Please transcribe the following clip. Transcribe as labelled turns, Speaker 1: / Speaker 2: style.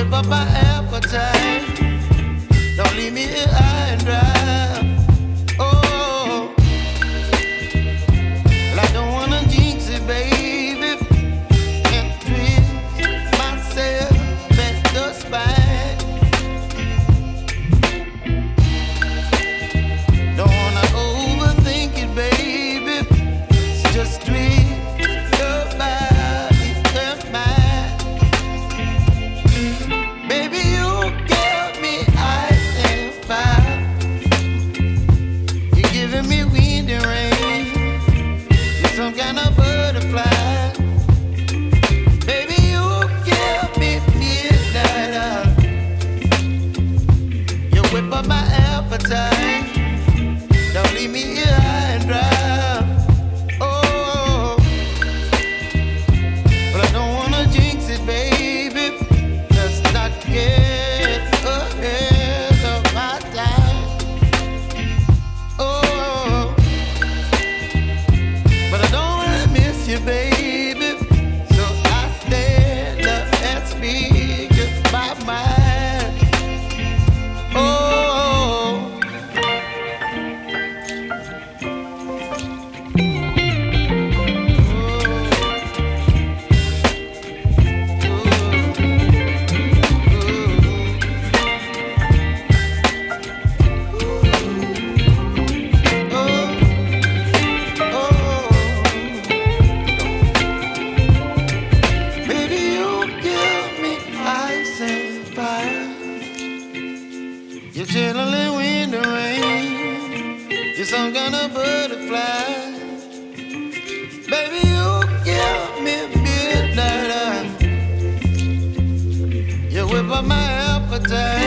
Speaker 1: whip up my appetite. Don't leave me here high and dry. Oh, well, I don't wanna jinx it, baby, and twist myself at the spine. Don't wanna overthink it, baby. It's just twist your body and mine. Baby, you give me ice and fire. You're giving me wind and rain. You're some kind of butterfly. Baby, you give me midnight. You whip up my appetite. Don't leave me here high and dry. Oh, but I don't wanna jinx it, baby. Let's not get ahead of my time. Oh, but I don't wanna miss you, baby. So I stand up and speak my mind. Oh. Baby, you give me ice and fire. You're chilling wind and rain. You're some kind of butterfly. Baby, you give me midnight. You whip up my appetite.